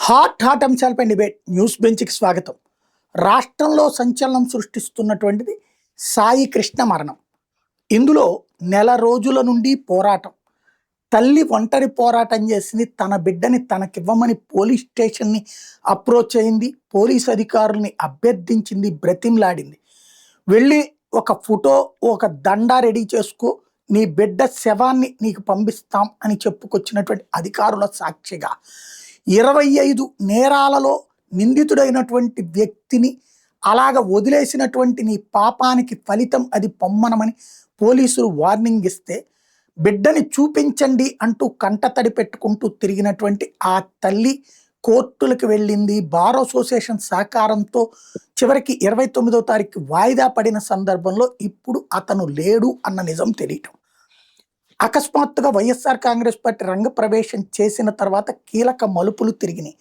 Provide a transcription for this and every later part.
Hot అంశాలపై debate news బెంచ్కి స్వాగతం. రాష్ట్రంలో సంచలనం సృష్టిస్తున్నటువంటిది సాయి కృష్ణ మరణం. ఇందులో నెల రోజుల నుండి పోరాటం. తల్లి ఒంటరి పోరాటం చేసింది. తన బిడ్డని తనకివ్వమని పోలీస్ స్టేషన్ని అప్రోచ్ అయింది. పోలీస్ అధికారుల్ని అభ్యర్థించింది, బ్రతిమలాడింది. వెళ్ళి ఒక ఫోటో, ఒక దండా రెడీ చేసుకో, నీ బిడ్డ శవాన్ని నీకు పంపిస్తాం అని చెప్పుకొచ్చినటువంటి అధికారుల సాక్షిగా 25 నేరాలలో నిందితుడైనటువంటి వ్యక్తిని అలాగ వదిలేసినటువంటి నీ పాపానికి ఫలితం అది పొమ్మనమని పోలీసులు వార్నింగ్ ఇస్తే, బిడ్డని చూపించండి అంటూ కంటతడి పెట్టుకుంటూ తిరిగినటువంటి ఆ తల్లి కోర్టులకు వెళ్ళింది. బార్ అసోసియేషన్ సహకారంతో చివరికి 29వ తారీఖు వాయిదా పడిన సందర్భంలో ఇప్పుడు అతను లేడు అన్న నిజం తెలియటం. అకస్మాత్తుగా వైఎస్ఆర్ కాంగ్రెస్ పార్టీ రంగప్రవేశం చేసిన తర్వాత కీలక మలుపులు తిరిగినాయి.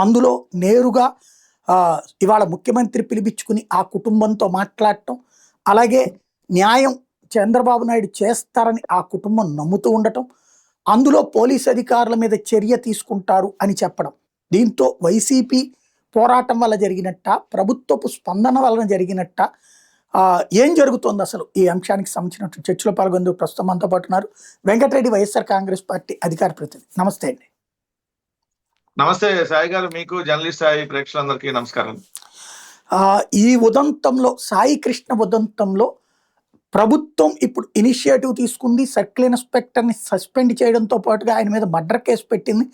అందులో నేరుగా ఇవాళ ముఖ్యమంత్రి పిలిపించుకుని ఆ కుటుంబంతో మాట్లాడటం, అలాగే న్యాయం చంద్రబాబు నాయుడు చేస్తారని ఆ కుటుంబం నమ్ముతూ ఉండటం, అందులో పోలీస్ అధికారుల మీద చర్య తీసుకుంటారు అని చెప్పడం. దీంతో వైసీపీ పోరాటం వల్ల జరిగినట్ట, ప్రభుత్వపు స్పందన వలన జరిగినట్ట, ఏం జరుగుతోంది అసలు ఈ అంశానికి సంబంధించిన చర్చలో పాల్గొందుకు ప్రస్తుతం మనతో పాటు ఉన్నారు వెంకటరెడ్డి, వైఎస్ఆర్ కాంగ్రెస్ పార్టీ అధికార ప్రతినిధి. నమస్తే అండి. నమస్తే సాయి గారు, మీకు జర్నలిస్ట్ సాయి ప్రేక్షకులందరికీ నమస్కారం. ఈ ఉదంతంలో, సాయి కృష్ణ ఉదంతంలో ప్రభుత్వం ఇప్పుడు ఇనిషియేటివ్ తీసుకుంది. సర్కిల్ ఇన్స్పెక్టర్ని సస్పెండ్ చేయడంతో పాటుగా ఆయన మీద మర్డర్ కేసు పెట్టింది,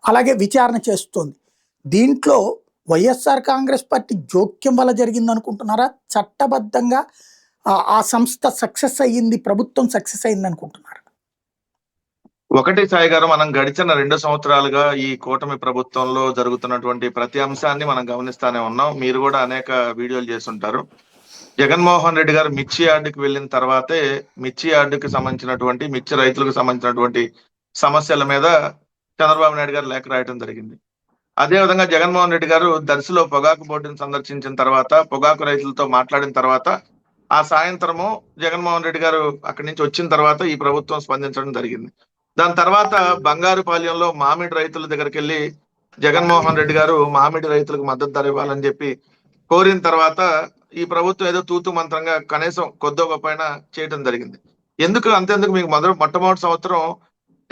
అలాగే విచారణ చేస్తోంది. దీంట్లో వైఎస్ఆర్ కాంగ్రెస్ పార్టీ జోక్యం వల్ల జరిగింది అనుకుంటున్నారా? చట్టబద్ధంగా ఆ సంస్థ సక్సెస్ అయ్యింది, ప్రభుత్వం సక్సెస్ అయింది అనుకుంటున్నారా? ఒకటి సాయి గారు, మనం గడిచిన 2 సంవత్సరాలుగా ఈ కూటమి ప్రభుత్వంలో జరుగుతున్నటువంటి ప్రతి అంశాన్ని మనం గమనిస్తానే ఉన్నాం. మీరు కూడా అనేక వీడియోలు చేస్తుంటారు. జగన్మోహన్ రెడ్డి గారు మిర్చి యార్డుకి వెళ్ళిన తర్వాతే మిర్చి యార్డుకి సంబంధించినటువంటి మిర్చి రైతులకు సంబంధించినటువంటి సమస్యల మీద చంద్రబాబు నాయుడు గారు లేఖ రాయడం జరిగింది. అదేవిధంగా జగన్మోహన్ రెడ్డి గారు దర్శిలో పొగాకు బోర్డును సందర్శించిన తర్వాత, పొగాకు రైతులతో మాట్లాడిన తర్వాత, ఆ సాయంత్రము జగన్మోహన్ రెడ్డి గారు అక్కడి నుంచి వచ్చిన తర్వాత ఈ ప్రభుత్వం స్పందించడం జరిగింది. దాని తర్వాత బంగారుపాలెంలో మామిడి రైతుల దగ్గరికి వెళ్ళి జగన్మోహన్ రెడ్డి గారు మామిడి రైతులకు మద్దతు ధర ఇవ్వాలని చెప్పి కోరిన తర్వాత ఈ ప్రభుత్వం ఏదో తూతు మంత్రంగా కనీసం కొద్దో గొప్పైనా చేయడం జరిగింది. అంతెందుకు మీకు మొట్టమొదటి సంవత్సరం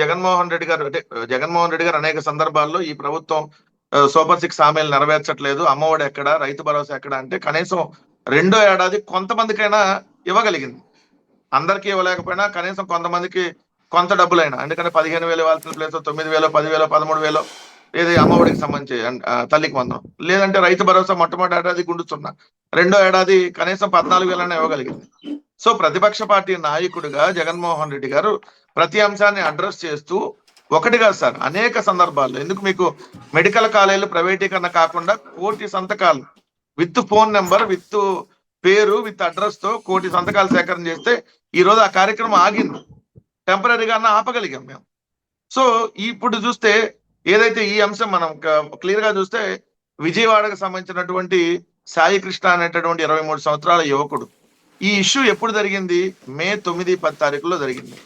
జగన్మోహన్ రెడ్డి గారు అనేక సందర్భాల్లో ఈ ప్రభుత్వం సూపర్ 6 హామీలు నెరవేర్చట్లేదు, అమ్మఒడి ఎక్కడ, రైతు భరోసా ఎక్కడ అంటే కనీసం 2వ ఏడాది కొంతమందికైనా ఇవ్వగలిగింది. అందరికీ ఇవ్వలేకపోయినా కనీసం కొంతమందికి కొంత డబ్బులైనా, ఎందుకంటే 15,000 ఇవ్వాల్సిన ప్లేస్ 9,000, 10,000, 13,000 ఏది అమ్మఒడికి సంబంధించి తల్లికి వందనం, లేదంటే రైతు భరోసా మొట్టమొదటి ఏడాది గుండుతున్నా, 2వ ఏడాది కనీసం 14,000 ఇవ్వగలిగింది. సో ప్రతిపక్ష పార్టీ నాయకుడిగా జగన్మోహన్ రెడ్డి గారు ప్రతి అంశాన్ని అడ్రస్ చేస్తూ, ఒకటి కాదు సార్, అనేక సందర్భాల్లో, ఎందుకు మీకు మెడికల్ కాలేజీలు ప్రైవేటీకరణ కాకుండా 1 కోటి సంతకాలు విత్ ఫోన్ నెంబర్, విత్ పేరు, విత్ అడ్రస్ తో 1 కోటి సంతకాలు సేకరణ చేస్తే ఈ రోజు ఆ కార్యక్రమం ఆగింది. టెంపరీగా ఆపగలిగాం మేము. సో ఇప్పుడు చూస్తే ఏదైతే ఈ అంశం మనం క్లియర్ గా చూస్తే, విజయవాడకు సంబంధించినటువంటి సాయి కృష్ణ అనేటటువంటి 23 సంవత్సరాల యువకుడు, ఈ ఇష్యూ ఎప్పుడు జరిగింది? మే 9, 10 తారీఖులో జరిగింది.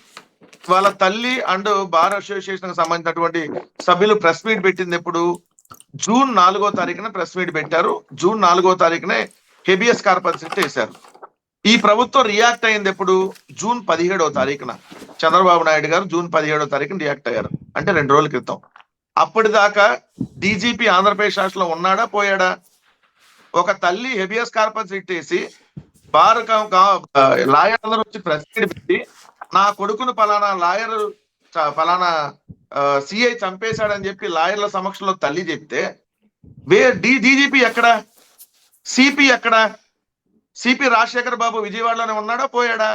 వాళ్ళ తల్లి అండ్ బార్ అసోసియేషన్ కి సంబంధించినటువంటి సభ్యులు ప్రెస్ మీట్ పెట్టింది ఎప్పుడు? జూన్ 4వ తారీఖున ప్రెస్ మీట్ పెట్టారు. జూన్ 4వ తారీఖునే హెబియస్ కార్పస్ రిట్ వేశారు. ఈ ప్రభుత్వం రియాక్ట్ అయింది ఎప్పుడు? జూన్ 17వ తారీఖున చంద్రబాబు నాయుడు గారు జూన్ 17వ తారీఖున రియాక్ట్ అయ్యారు, అంటే 2 రోజుల క్రితం. అప్పటిదాకా డీజీపీ ఆంధ్రప్రదేశ్ రాష్ట్రంలో ఉన్నాడా, పోయాడా? ఒక తల్లి హెబియస్ కార్పస్ రిట్ వేసి బార్ లాయర్ అందరూ వచ్చి ప్రెస్ మీట్ పెట్టి, నా కొడుకును పలానా లాయర్ పలానా సిఐ చంపేశాడని చెప్పి లాయర్ల సమక్షంలో తల్లి చెప్తే, డీజీపీ ఎక్కడ, సిపి ఎక్కడ? సిపి రాజశేఖర్ బాబు విజయవాడలోనే ఉన్నాడా, పోయాడా?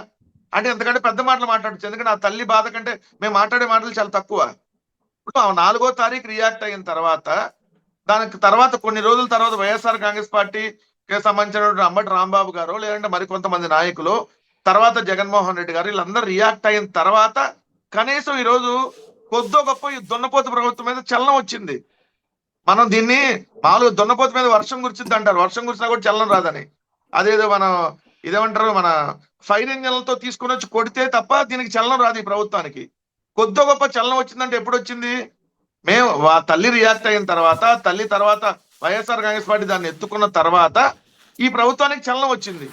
అంటే ఎంతకంటే పెద్ద మాటలు మాట్లాడచ్చు, ఎందుకంటే ఆ తల్లి బాధ కంటే మేము మాట్లాడే మాటలు చాలా తక్కువ. ఇప్పుడు 4వ తారీఖు రియాక్ట్ అయిన తర్వాత, దానికి తర్వాత కొన్ని రోజుల తర్వాత వైఎస్ఆర్ కాంగ్రెస్ పార్టీకి సంబంధించినటువంటి అంబటి రాంబాబు గారు, లేదంటే మరికొంతమంది నాయకులు, తర్వాత జగన్మోహన్ రెడ్డి గారు, వీళ్ళందరూ రియాక్ట్ అయిన తర్వాత కనీసం ఈరోజు కొద్దో గొప్ప ఈ దున్నపోతు ప్రభుత్వం మీద చలనం వచ్చింది. మనం దీన్ని మామూలుగా దున్నపోతు మీద వర్షం కురిచిద్ది అంటారు, వర్షం కురిచినా కూడా చలనం రాదని. అదేదో మనం ఇదేమంటారు, మన ఫైర్ ఇంజన్లతో తీసుకుని వచ్చి కొడితే తప్ప దీనికి చలనం రాదు ఈ ప్రభుత్వానికి. కొద్దో గొప్ప చలనం వచ్చిందంటే ఎప్పుడు వచ్చింది? మేము తల్లి రియాక్ట్ అయిన తర్వాత, తల్లి తర్వాత వైఎస్ఆర్ కాంగ్రెస్ పార్టీ దాన్ని ఎత్తుకున్న తర్వాత ఈ ప్రభుత్వానికి చలనం వచ్చింది.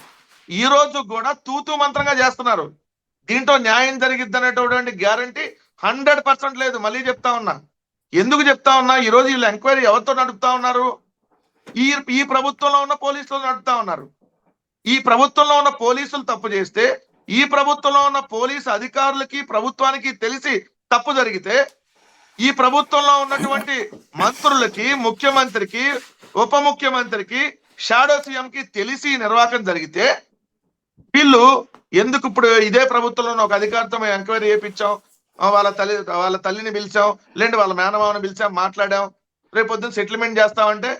ఈ రోజు కూడా తూతూ మంత్రంగా చేస్తున్నారు. దీంట్లో న్యాయం జరిగిద్ది అనేటటువంటి గ్యారంటీ 100% లేదు. మళ్ళీ చెప్తా ఉన్నా, ఎందుకు చెప్తా ఉన్నా, ఈ రోజు వీళ్ళు ఎంక్వైరీ ఎవరితో నడుపుతా ఉన్నారు? ఈ ప్రభుత్వంలో ఉన్న పోలీసులు నడుపుతా ఉన్నారు. ఈ ప్రభుత్వంలో ఉన్న పోలీసులు తప్పు చేస్తే, ఈ ప్రభుత్వంలో ఉన్న పోలీసు అధికారులకి ప్రభుత్వానికి తెలిసి తప్పు జరిగితే, ఈ ప్రభుత్వంలో ఉన్నటువంటి మంత్రులకి, ముఖ్యమంత్రికి, ఉప ముఖ్యమంత్రికి, షాడో సీఎం కి తెలిసి నిర్వాహకం జరిగితే వీళ్ళు ఎందుకు ఇప్పుడు ఇదే ప్రభుత్వంలో ఒక అధికారితో మేము ఎంక్వైరీ చేయించాం, వాళ్ళ తల్లిని పిలిచాం, లేదంటే వాళ్ళ మేనమామని పిలిచాం, మాట్లాడాం, రేపొద్దున సెటిల్మెంట్ చేస్తామంటే,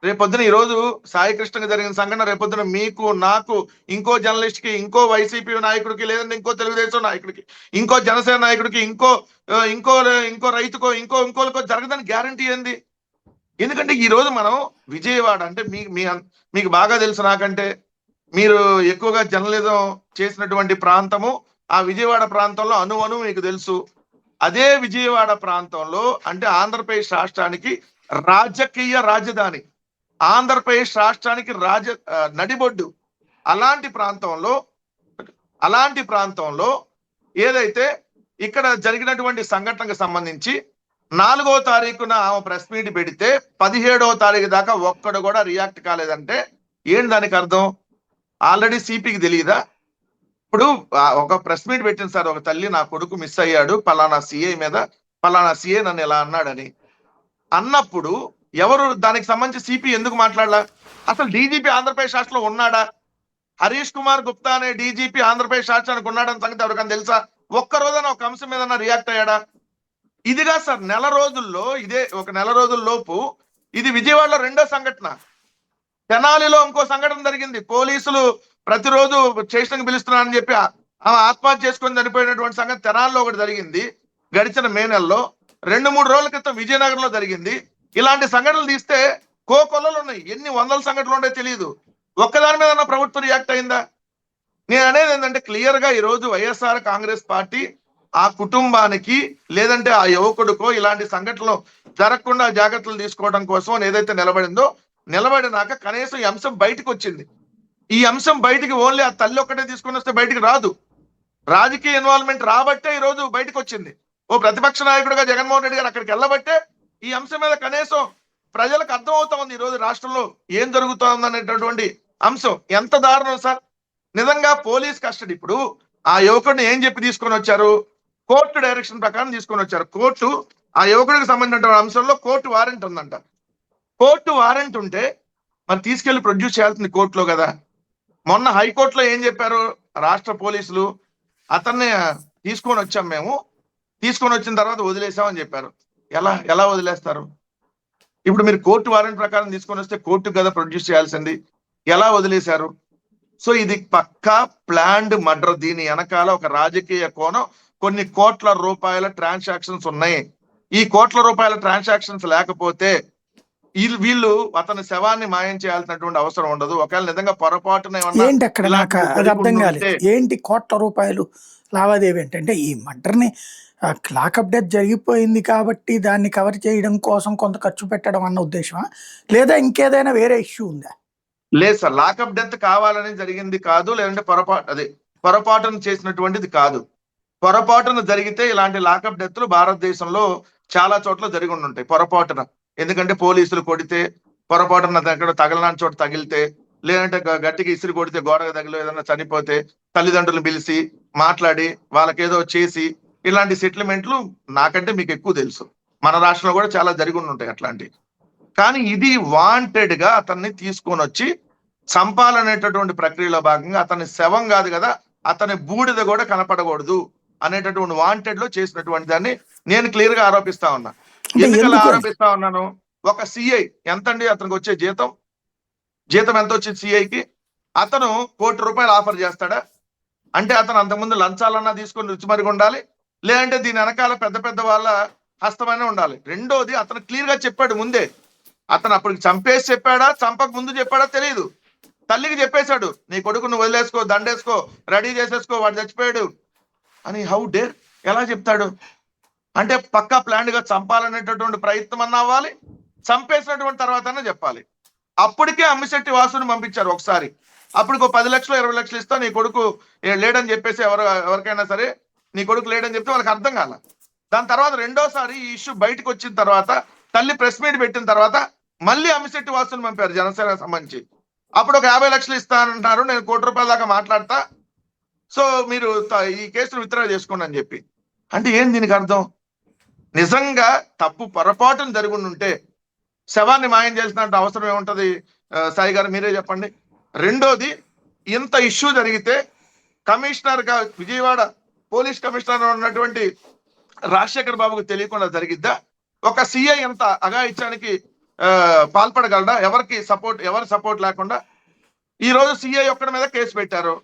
రేపొద్దున ఈ రోజు సాయి కృష్ణకి జరిగిన సంఘటన రేపొద్దున మీకు, నాకు, ఇంకో జర్నలిస్ట్ కి, ఇంకో వైసీపీ నాయకుడికి, లేదంటే ఇంకో తెలుగుదేశం నాయకుడికి, ఇంకో జనసేన నాయకుడికి, ఇంకో రైతుకో, ఇంకోరికో జరగదని గ్యారంటీ ఏంది? ఎందుకంటే ఈ రోజు మనం విజయవాడ అంటే మీకు బాగా తెలుసు, నాకంటే మీరు ఎక్కువగా జర్నలిజం చేసినటువంటి ప్రాంతము, ఆ విజయవాడ ప్రాంతంలో అణువణు మీకు తెలుసు. అదే విజయవాడ ప్రాంతంలో అంటే ఆంధ్రప్రదేశ్ రాష్ట్రానికి రాజకీయ రాజధాని, ఆంధ్రప్రదేశ్ రాష్ట్రానికి నడిబొడ్డు. అలాంటి ప్రాంతంలో ఏదైతే ఇక్కడ జరిగినటువంటి సంఘటనకు సంబంధించి 4వ తారీఖున ఆమె ప్రెస్ మీట్ పెడితే 17వ తారీఖు దాకా ఒక్కడు కూడా రియాక్ట్ కాలేదంటే ఏంటి దానికి అర్థం? ఆల్రెడీ సిపికి తెలియదా? ఇప్పుడు ఒక ప్రెస్ మీట్ పెట్టింది సార్, ఒక తల్లి, నా కొడుకు మిస్ అయ్యాడు, పలానా సిఏ నన్ను ఇలా అన్నాడని అన్నప్పుడు ఎవరు దానికి సంబంధించి సిపి ఎందుకు మాట్లాడలా? అసలు డీజీపీ ఆంధ్రప్రదేశ్ రాష్ట్రంలో ఉన్నాడా? హరీష్ కుమార్ గుప్తా అనే డీజీపీ ఆంధ్రప్రదేశ్ రాష్ట్రానికి ఉన్నాడని సంగతి ఎవరికైనా తెలుసా? ఒక్కరోజైనా ఒక అంశం మీద రియాక్ట్ అయ్యాడా? ఇదిగా సార్ ఒక నెల రోజుల్లోపు ఇది విజయవాడలో రెండో సంఘటన. తెనాలిలో ఇంకో సంఘటన జరిగింది. పోలీసులు ప్రతిరోజు స్టేషన్కి పిలుస్తున్నారని చెప్పి ఆత్మహత్య చేసుకొని చనిపోయినటువంటి సంఘటన తెనాలిలో ఒకటి జరిగింది గడిచిన మే నెలలో. 2-3 రోజుల క్రితం విజయనగరంలో జరిగింది. ఇలాంటి సంఘటనలు తీస్తే కోకొల్లలు ఉన్నాయి. ఎన్ని వందల సంఘటనలు ఉంటాయో తెలియదు. ఒక్కదాని మీద ప్రభుత్వం రియాక్ట్ అయిందా? నేను అనేది ఏంటంటే క్లియర్ గా ఈ రోజు వైఎస్ఆర్ కాంగ్రెస్ పార్టీ ఆ కుటుంబానికి లేదంటే ఆ యువకుడికో ఇలాంటి సంఘటనలు జరగకుండా జాగ్రత్తలు తీసుకోవడం కోసం ఏదైతే నిలబడినాక కనీసం ఈ అంశం బయటకు వచ్చింది. ఈ అంశం బయటికి ఓన్లీ ఆ తల్లి ఒక్కటే తీసుకొని వస్తే బయటికి రాదు. రాజకీయ ఇన్వాల్వ్మెంట్ రాబట్టే ఈ రోజు బయటకు వచ్చింది. ఓ ప్రతిపక్ష నాయకుడిగా జగన్మోహన్ రెడ్డి గారు అక్కడికి వెళ్ళబట్టే ఈ అంశం మీద కనీసం ప్రజలకు అర్థం అవుతా ఉంది ఈ రోజు రాష్ట్రంలో ఏం జరుగుతా ఉందనేటటువంటి అంశం. ఎంత దారుణం సార్! నిజంగా పోలీస్ కస్టడీ, ఇప్పుడు ఆ యువకుడిని ఏం చెప్పి తీసుకొని వచ్చారు? కోర్టు డైరెక్షన్ ప్రకారం తీసుకొని వచ్చారు. కోర్టు ఆ యువకుడికి సంబంధించిన అంశంలో కోర్టు వారెంట్ ఉందంట. కోర్టు వారెంట్ ఉంటే మరి తీసుకెళ్లి ప్రొడ్యూస్ చేయాల్సింది కోర్టులో కదా. మొన్న హైకోర్టులో ఏం చెప్పారు రాష్ట్ర పోలీసులు? అతన్ని తీసుకొని వచ్చాం, మేము తీసుకొని వచ్చిన తర్వాత వదిలేసామని చెప్పారు. ఎలా వదిలేస్తారు? ఇప్పుడు మీరు కోర్టు వారెంట్ ప్రకారం తీసుకొని వస్తే కోర్టుకు కదా ప్రొడ్యూస్ చేయాల్సింది, ఎలా వదిలేశారు? సో ఇది పక్కా ప్లాన్డ్ మర్డర్. దీని వెనకాల ఒక రాజకీయ కోణం, కొన్ని కోట్ల రూపాయల ట్రాన్సాక్షన్స్ ఉన్నాయి. ఈ కోట్ల రూపాయల ట్రాన్సాక్షన్స్ లేకపోతే వీళ్ళు అతని శవాన్ని మాయం చేయాల్సినటువంటి అవసరం ఉండదు. ఒకవేళ నిజంగా పొరపాటున ఏంటి అక్కడ నాకు అది అర్థం కాలేదు. ఏంటి కోట్ల రూపాయలు లావాదేవీ అంటే ఈ మర్డర్ని లాకప్ డెత్ జరిగిపోయింది కాబట్టి దాన్ని కవర్ చేయడం కోసం కొంత ఖర్చు పెట్టడం అన్న ఉద్దేశమా, లేదా ఇంకేదైనా వేరే ఇష్యూ ఉందా? లేదు సార్, లాకప్ డెత్ కావాలని జరిగింది కాదు, లేదంటే పొరపాటును చేసినటువంటిది కాదు. పొరపాటున జరిగితే ఇలాంటి లాకప్ డెత్లు భారతదేశంలో చాలా చోట్ల జరిగి ఉంటాయి పొరపాటున. ఎందుకంటే పోలీసులు కొడితే పొరపాటున ఎక్కడ తగలనాని చోట తగిలితే, లేదంటే గట్టిగా ఇసిరి కొడితే గోడకు తగిలి ఏదైనా చనిపోతే తల్లిదండ్రులను పిలిచి మాట్లాడి వాళ్ళకేదో చేసి ఇలాంటి సెటిల్మెంట్లు నాకంటే మీకు ఎక్కువ తెలుసు. మన రాష్ట్రంలో కూడా చాలా జరిగి ఉంటాయి అట్లాంటివి. కానీ ఇది వాంటెడ్ గా అతన్ని తీసుకొని వచ్చి చంపాలనేటటువంటి ప్రక్రియలో భాగంగా అతని శవం కాదు కదా, అతని బూడిద కూడా కనపడకూడదు అనేటటువంటి వాంటెడ్ లో చేసినటువంటి దాన్ని నేను క్లియర్ గా ఆరోపిస్తా ఉన్నా. ఎందుకలా ఆరోపిస్తా ఉన్నాను? ఒక సిఐ ఎంతండి అతనికి వచ్చే జీతం ఎంత వచ్చింది సిఐకి? అతను ₹1 కోటి ఆఫర్ చేస్తాడా? అంటే అతను అంతకుముందు లంచాలన్నా తీసుకొని రుచిమరిగి ఉండాలి, లేదంటే దీని వెనకాల పెద్ద వాళ్ళ హస్తమైనా ఉండాలి. రెండోది, అతను క్లియర్ గా చెప్పాడు ముందే. అతను అప్పటికి చంపేసి చెప్పాడా, చంపక ముందు చెప్పాడా తెలియదు. తల్లికి చెప్పేశాడు, నీ కొడుకు నువ్వు వదిలేసుకో, దండేసుకో, రెడీ చేసేసుకో, వాడు చచ్చిపోయాడు అని. How dare! ఎలా చెప్తాడు? అంటే పక్కా ప్లాన్ గా చంపాలనేటటువంటి ప్రయత్నం అన్న అవ్వాలి, చంపేసినటువంటి తర్వాతనే చెప్పాలి. అప్పటికే అమ్మిశెట్టి వాసుని పంపించారు ఒకసారి. అప్పటికి 10 లక్షలు 20 లక్షలు ఇస్తా, నీ కొడుకు లేడని చెప్పేసి ఎవరికైనా సరే నీ కొడుకు లేడని చెప్తే వాళ్ళకి అర్థం కాల. దాని తర్వాత రెండోసారి ఈ ఇష్యూ బయటకు వచ్చిన తర్వాత తల్లి ప్రెస్ మీట్ పెట్టిన తర్వాత మళ్ళీ అమ్మిశెట్టి వాసుని పంపారు జనసేన సంబంధించి. అప్పుడు ఒక 50 లక్షలు ఇస్తానంటున్నారు, నేను ₹1,00,00,000 దాకా మాట్లాడతా, సో మీరు ఈ కేసును విత్డ్రా చేసుకోండి అని చెప్పి. అంటే ఏం దీనికి అర్థం? నిజంగా తప్పు పొరపాటును జరిగి ఉంటే శవాన్ని మాయం చేసినట్టు అవసరం ఏముంటది? సాయి గారు మీరే చెప్పండి. రెండోది, ఇంత ఇష్యూ జరిగితే కమిషనర్ గా విజయవాడ పోలీస్ కమిషనర్ ఉన్నటువంటి రాజశేఖర్ బాబుకు తెలియకుండా జరిగిద్దా? ఒక సిఐ ఎంత అఘాయిత్యానికి పాల్పడగలడా? ఎవరి సపోర్ట్ లేకుండా ఈ రోజు సిఐ ఒక్కడి మీద కేసు పెట్టారు.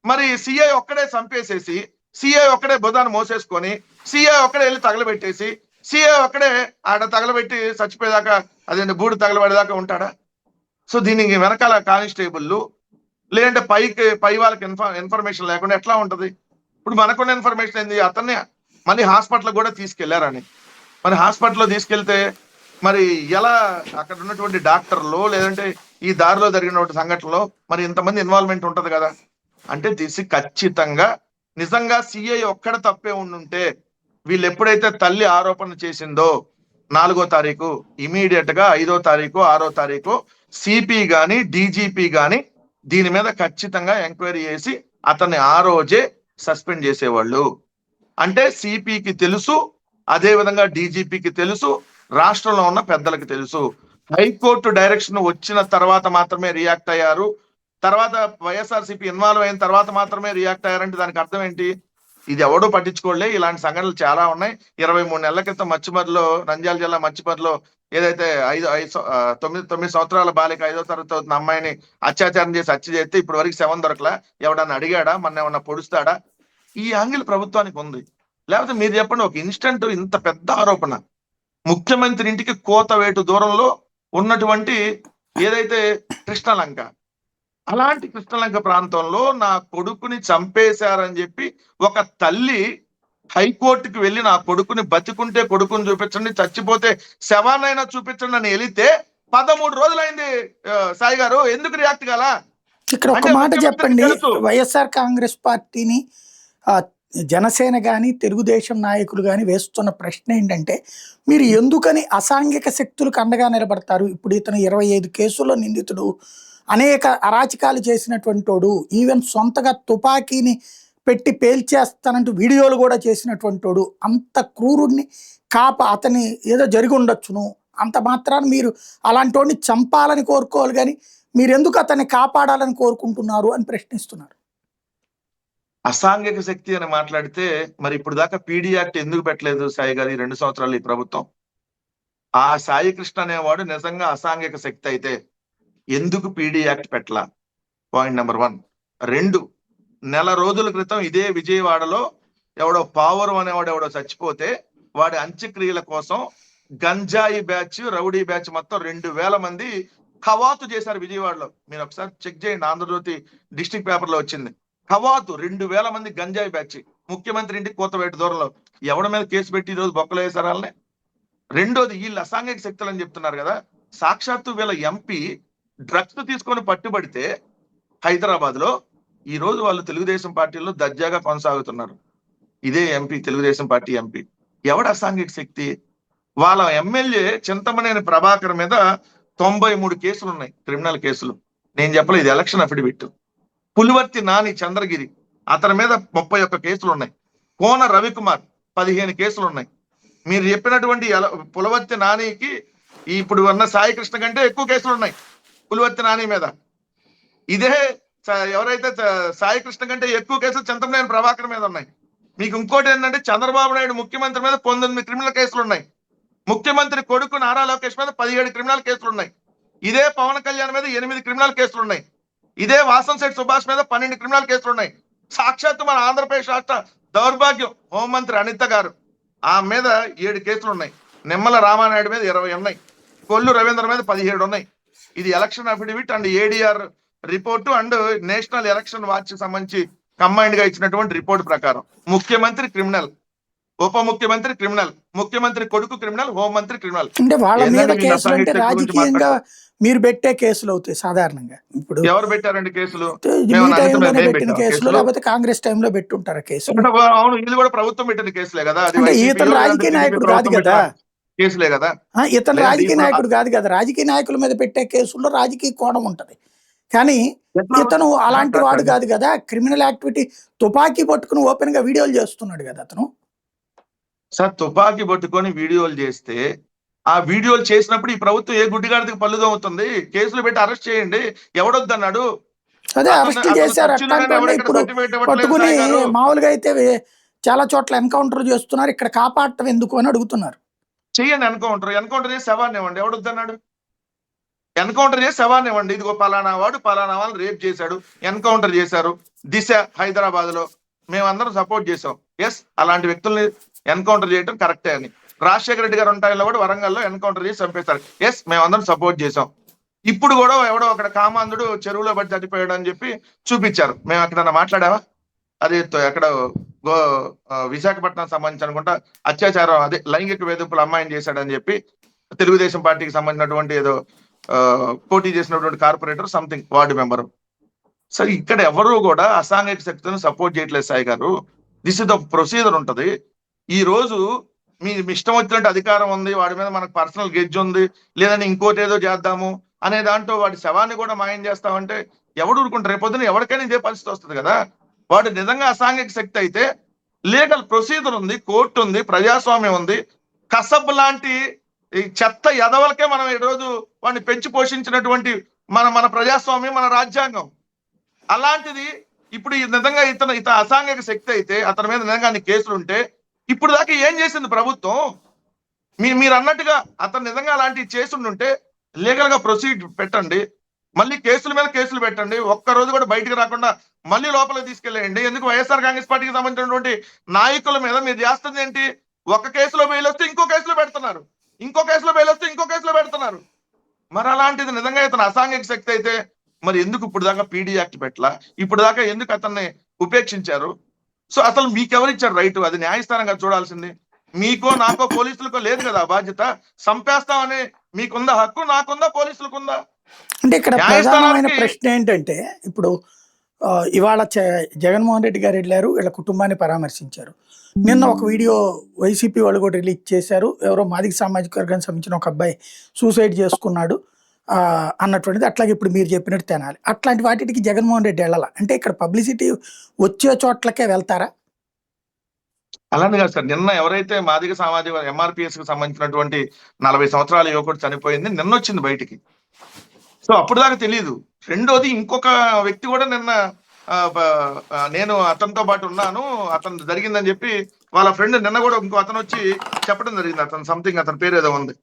మరి సిఐ ఒక్కడే చంపేసేసి, సిఐ ఒక్కడే బుధాన్ని మోసేసుకొని, సిఐ ఒక్కడే వెళ్ళి తగలబెట్టేసి, సిఐ ఒక్కడే ఆడ తగలబెట్టి చచ్చిపోయేదాకా, అదే బూడు తగలబడేదాకా ఉంటాడా? సో దీనికి వెనకాల కానిస్టేబుల్ లేదంటే పై వాళ్ళకి ఇన్ఫర్మేషన్ లేకుండా ఎట్లా ఉంటది? ఇప్పుడు మనకున్న ఇన్ఫర్మేషన్ ఏంది? అతన్ని మళ్ళీ హాస్పిటల్ కూడా తీసుకెళ్లారని. మరి హాస్పిటల్లో తీసుకెళ్తే మరి ఎలా అక్కడ ఉన్నటువంటి డాక్టర్లు లేదంటే ఈ దారిలో జరిగినటువంటి సంఘటనలో మరి ఇంతమంది ఇన్వాల్వ్మెంట్ ఉంటది కదా. అంటే తీసి ఖచ్చితంగా నిజంగా సిఐ ఒక్కడ తప్పే ఉండుంటే వీళ్ళు ఎప్పుడైతే తల్లి ఆరోపణ చేసిందో 4వ తారీఖు ఇమీడియట్ గా 5వ తారీఖు 6వ తారీఖు సిపి గాని డీజీపీ గాని దీని మీద ఖచ్చితంగా ఎంక్వైరీ చేసి అతన్ని ఆ రోజే సస్పెండ్ చేసేవాళ్ళు. అంటే సిపికి తెలుసు, అదే విధంగా డీజీపీకి తెలుసు, రాష్ట్రంలో ఉన్న పెద్దలకు తెలుసు. హైకోర్టు డైరెక్షన్ వచ్చిన తర్వాత మాత్రమే రియాక్ట్ అయ్యారు. తర్వాత వైఎస్ఆర్సీపీ ఇన్వాల్వ్ అయిన తర్వాత మాత్రమే రియాక్ట్ అయ్యారంటే దానికి అర్థం ఏంటి? ఇది ఎవడో పట్టించుకోలే. ఇలాంటి సంఘటనలు చాలా ఉన్నాయి. 23 నెలల క్రితం మచ్చిమర్రిలో, నంద్యాల జిల్లా మచ్చిమర్రిలో ఏదైతే 9 సంవత్సరాల బాలిక 5వ తరగతి అవుతున్న అమ్మాయిని అత్యాచారం చేసి హత్య చేస్తే ఇప్పటి వరకు శవం దొరకలా. ఎవడన్నా అడిగాడా? మన ఏమన్నా పొడుస్తాడా? ఈ యాంగిల్ ప్రభుత్వానికి ఉంది. లేకపోతే మీరు చెప్పండి, ఒక ఇన్స్టెంట్ ఇంత పెద్ద ఆరోపణ, ముఖ్యమంత్రి ఇంటికి కోతవేటు దూరంలో ఉన్నటువంటి ఏదైతే కృష్ణలంక, అలాంటి కృష్ణలంక ప్రాంతంలో నా కొడుకుని చంపేశారని చెప్పి ఒక తల్లి హైకోర్టుకి వెళ్ళి నా కొడుకుని బతికుంటే కొడుకుని చూపించండి, చచ్చిపోతే శవాన్నైనా చూపించండి అని వెళితే 13 రోజులైంది. సాయి గారు ఎందుకు రియాక్ట్ కాలా? ఇక్కడ ఒక మాట చెప్పండి. వైఎస్ఆర్ కాంగ్రెస్ పార్టీని జనసేన కానీ తెలుగుదేశం నాయకులు కానీ వేస్తున్న ప్రశ్న ఏంటంటే, మీరు ఎందుకని అసాంఘిక శక్తులకు అండగా నిలబడతారు? ఇప్పుడు ఇతను 25 కేసుల్లో నిందితుడు, అనేక అరాచకాలు చేసినటువంటి వాడు, ఈవెన్ సొంతగా తుపాకీని పెట్టి పేల్చేస్తానంటూ వీడియోలు కూడా చేసినటువంటి వాడు, అంత క్రూరుడిని అతని ఏదో జరిగి ఉండొచ్చును, అంత మాత్రాన్ని మీరు అలాంటి వాడిని చంపాలని కోరుకోవాలి కానీ మీరు ఎందుకు అతన్ని కాపాడాలని కోరుకుంటున్నారు అని ప్రశ్నిస్తున్నారు. అసాంఘిక శక్తి అని మాట్లాడితే మరి ఇప్పుడు దాకా పీడీ యాక్ట్ ఎందుకు పెట్టలేదు సాయి గారు? 2 సంవత్సరాలు ఈ ప్రభుత్వం. ఆ సాయి కృష్ణ అనేవాడు నిజంగా అసాంఘిక శక్తి అయితే ఎందుకు పీడీ యాక్ట్ పెట్టలా? Point number 1. 2, నెల రోజుల క్రితం ఇదే విజయవాడలో ఎవడో పావురం అనేవాడు ఎవడో చచ్చిపోతే వాడి అంత్యక్రియల కోసం గంజాయి బ్యాచ్, రౌడీ బ్యాచ్ మొత్తం 2000 మంది కవాతు చేశారు విజయవాడలో. మీరు ఒకసారి చెక్ చేయండి, ఆంధ్రజ్యోతి డిస్ట్రిక్ట్ పేపర్ లో వచ్చింది. కవాతు 2000 మంది గంజాయి బ్యాచ్ ముఖ్యమంత్రి ఇంటికి కోతవేటు దూరంలో. ఎవడి మీద కేసు పెట్టి ఈరోజు బొక్కలు వేశారు వాళ్ళని? రెండోది, వీళ్ళు అసాంఘిక శక్తులు అని చెప్తున్నారు కదా, సాక్షాత్తు వీళ్ళ ఎంపీ డ్రగ్స్ తీసుకొని పట్టుబడితే హైదరాబాద్ లో ఈ రోజు వాళ్ళు తెలుగుదేశం పార్టీలో దర్జాగా కొనసాగుతున్నారు. ఇదే ఎంపీ, తెలుగుదేశం పార్టీ ఎంపీ. ఎవడ అసాంఘిక శక్తి? వాళ్ళ ఎమ్మెల్యే చింతమనేని ప్రభాకర్ మీద 93 కేసులు ఉన్నాయి, క్రిమినల్ కేసులు. నేను చెప్పలేదు, ఇది ఎలక్షన్ అఫిడవిట్. పులివర్తి నాని చంద్రగిరి, అతని మీద 31 కేసులు ఉన్నాయి. కోన రవికుమార్ 15 కేసులు ఉన్నాయి. మీరు చెప్పినటువంటి పులివర్తి నానికి ఇప్పుడు ఉన్న సాయి కృష్ణ కంటే ఎక్కువ కేసులు ఉన్నాయి పులివర్తి నాని మీద. ఇదే ఎవరైతే సాయి కృష్ణ కంటే ఎక్కువ కేసులు చింతమనేని ప్రభాకర్ మీద ఉన్నాయి. మీకు ఇంకోటి ఏంటంటే, చంద్రబాబు నాయుడు ముఖ్యమంత్రి మీద 19 క్రిమినల్ కేసులు ఉన్నాయి. ముఖ్యమంత్రి కొడుకు నారా లోకేష్ మీద 17 క్రిమినల్ కేసులు ఉన్నాయి. ఇదే పవన్ కళ్యాణ్ మీద 8 క్రిమినల్ కేసులు ఉన్నాయి. ఇదే వాసంశెట్టి సుభాష్ మీద 12 క్రిమినల్ కేసులు ఉన్నాయి. సాక్షాత్తు మన ఆంధ్రప్రదేశ్ రాష్ట్ర దౌర్భాగ్యం హోంమంత్రి అనిత గారు, ఆమె మీద 7 కేసులు ఉన్నాయి. నిమ్మల రామానాయుడు మీద 20 ఉన్నాయి. కొల్లు రవీంద్ర మీద 17 ఉన్నాయి. ఇది election affidavit and ADR report and national election watch సంబంధించి కంబైన్డ్ గా ఇచ్చినటువంటి రిపోర్ట్ ప్రకారం ముఖ్యమంత్రి క్రిమినల్, ఉప ముఖ్యమంత్రి క్రిమినల్, ముఖ్యమంత్రి కొడుకు క్రిమినల్, హోంమంత్రి క్రిమినల్. అంటే వాళ్ళ మీద ఏందండి వీళ్ళు కేసులు అంటే అసాంఘిక శక్తి గురించి రాజకీయంగా మాట్లాడతారు? మీరు పెట్టే కేసులు అవుతాయి సాధారణంగా. ఇప్పుడు ఎవరు పెట్టారండి కేసులు? ఇది మేము మీ అడిగితే మేము టైంలోనే మేము పెట్టిన పెట్టాం కేసులు, కేసులు. లేకపోతే కాంగ్రెస్ టైంలో పెట్టుంటారా కేసులు? అంటే అవును, వీళ్ళు కూడా ప్రభుత్వం పెట్టిన కేసులే కదా. అది అంటే వైసీపీ ఇతను రాజకీయ టీడీపీ నాయకుడు కాదు ప్రభుత్వం కదా. పెట్టిన కేసులే కదా. ఇతను లేదంటే రాజకీయ ఇప్పుడు నాయకుడు కాదు కదా. రాజకీయ నాయకుల మీద పెట్టే కేసుల్లో రాజకీయ కోణం ఉంటది. కానీ ఎట్లా ఇతను అలాంటి సార్ వాడు కాదు కదా. క్రిమినల్ యాక్టివిటీ తుపాకీ పట్టుకుని ఓపెన్ గా వీడియోలు చేస్తున్నాడు కదా అతను. సార్ తుపాకీ పట్టుకొని వీడియోలు చేస్తే ఆ వీడియోలు చేసినప్పుడు ఈ ప్రభుత్వం ఏ గుడ్డిగాడికి పళ్ళుదవుతుంది? కేసులు పెట్టి అరెస్ట్ చేయండి. ఎవడొద్దన్నాడు? అదే అరెస్ట్ చేశారు. అట్లాంటి వాడిని ఇప్పుడు సర్టిఫికేట్ ఇవ్వట్లేదు పట్టుకుని సాయి గారు. మామూలుగా అయితే చాలా చోట్ల ఎన్కౌంటర్ చేస్తున్నారు, ఇక్కడ కాపాడటం ఎందుకు అని అడుగుతున్నారు. చెయ్యండి ఎన్కౌంటర్ చేసి శవాన్ని ఇవ్వండి. ఎవడొద్దన్నాడు? ఎన్కౌంటర్ చేసి శవాన్ని ఇవ్వండి. ఇదిగో పలానా వాడు పలానా వాళ్ళని రేప్ చేశాడు, ఎన్కౌంటర్ చేశారు. దిశ హైదరాబాద్ లో మేమందరం సపోర్ట్ చేసాం. ఎస్, అలాంటి వ్యక్తుల్ని ఎన్కౌంటర్ చేయడం కరెక్టే అని. రాజశేఖర రెడ్డి గారు ఉంటాయిలో కూడా వరంగల్లో ఎన్కౌంటర్ చేసి చంపేశారు. ఎస్, మేమందరం సపోర్ట్ చేసాం. ఇప్పుడు కూడా ఎవడో అక్కడ కామాంధుడు చెరువులో పడి చనిపోయాడు అని చెప్పి చూపించారు. మేము అక్కడ మాట్లాడావా? అది ఎక్కడ విశాఖపట్నం సంబంధించి అనుకుంటా అత్యాచారం, అదే లైంగిక వేధింపులు అమ్మాయిని చేశాడని చెప్పి తెలుగుదేశం పార్టీకి సంబంధించినటువంటి ఏదో పోటీ చేసినటువంటి కార్పొరేటర్ సంథింగ్ వార్డు మెంబరు. సరే, ఇక్కడ ఎవరు కూడా అసాంఘిక శక్తులను సపోర్ట్ చేయట్లేదు సాయి గారు. దిస్ ఇస్ ద ప్రొసీజర్ ఉంటది. ఈ రోజు మీ ఇష్టం వచ్చినట్టు అధికారం ఉంది, వాడి మీద మనకు పర్సనల్ గెడ్జ్ ఉంది, లేదని ఇంకోటి ఏదో చేద్దాము అనే దాంట్లో వాడి శవాన్ని కూడా మాయం చేస్తామంటే ఎవడు ఊరుకుంటారు? రేపొద్దున ఎవరికైనా ఇదే పరిస్థితి వస్తుంది కదా. వాడు నిజంగా అసాంఘిక శక్తి అయితే లీగల్ ప్రొసీజర్ ఉంది, కోర్టు ఉంది, ప్రజాస్వామ్యం ఉంది. కసబ్ లాంటి ఈ చెత్త ఎదవలకే మనం ఈ రోజు వాడిని పెంచి పోషించినటువంటి మన ప్రజాస్వామ్యం, మన రాజ్యాంగం. అలాంటిది ఇప్పుడు నిజంగా ఇతను అసాంఘిక శక్తి అయితే, అతని మీద నిజంగా కేసులు ఉంటే ఇప్పుడు దాకా ఏం చేసింది ప్రభుత్వం? మీరు అన్నట్టుగా అతను నిజంగా అలాంటివి చేస్తుంటే లీగల్ గా ప్రొసీడ్ పెట్టండి, మళ్ళీ కేసుల మీద కేసులు పెట్టండి. ఒక్క రోజు కూడా బయటకు రాకుండా మళ్ళీ లోపలికి తీసుకెళ్ళేయండి. ఎందుకు వైఎస్ఆర్ కాంగ్రెస్ పార్టీకి సంబంధించినటువంటి నాయకుల మీద మీరు చేస్తుంది ఏంటి? ఒక కేసులో బెయిల్ వస్తే ఇంకో కేసులో పెడుతున్నారు, ఇంకో కేసులో బెయిల్ వస్తే ఇంకో కేసులో పెడుతున్నారు. మరి అలాంటిది నిజంగా ఇతను అసాంఘిక శక్తి అయితే మరి ఎందుకు ఇప్పుడు దాకా పీడీ యాక్ట్ పెట్టలా? ఇప్పుడు దాకా ఎందుకు అతన్ని ఉపేక్షించారు? సో అసలు మీకెవరిచ్చారు రైట్? అది న్యాయస్థానంగా చూడాల్సింది. మీకో నాకో పోలీసులకో లేదు కదా బాధ్యత. చంపేస్తామని మీకుందా హక్కు? నాకుందా? పోలీసులకుందా? అంటే ఇక్కడ ప్రధానమైన ప్రశ్న ఏంటంటే, ఇప్పుడు ఇవాళ జగన్మోహన్ రెడ్డి గారు వెళ్ళారు, వీళ్ళ కుటుంబాన్ని పరామర్శించారు. నిన్న ఒక వీడియో వైసీపీ వాళ్ళు కూడా రిలీజ్ చేశారు. ఎవరో మాదిగ సామాజిక వర్గానికి సంబంధించిన ఒక అబ్బాయి సూసైడ్ చేసుకున్నాడు అన్నటువంటిది. అట్లాగే ఇప్పుడు మీరు చెప్పినట్టు తినాలి. అట్లాంటి వాటికి జగన్మోహన్ రెడ్డి వెళ్ళాల అంటే ఇక్కడ పబ్లిసిటీ వచ్చే చోట్లకే వెళ్తారా? అలానే కాదు సార్. నిన్న ఎవరైతే మాదిగ సామాజిక ఎంఆర్పిఎస్ కి సంబంధించినటువంటి 40 సంవత్సరాల యువకుడు చనిపోయింది నిన్న వచ్చింది బయటికి. సో అప్పుడు దాకా తెలియదు. రెండోది ఇంకొక వ్యక్తి కూడా నిన్న నేను అతనితో పాటు ఉన్నాను, అతను జరిగిందని చెప్పి వాళ్ళ ఫ్రెండ్ నిన్న కూడా ఇంకో అతను వచ్చి చెప్పడం జరిగింది. అతను సంథింగ్, అతని పేరు ఏదో ఉంది.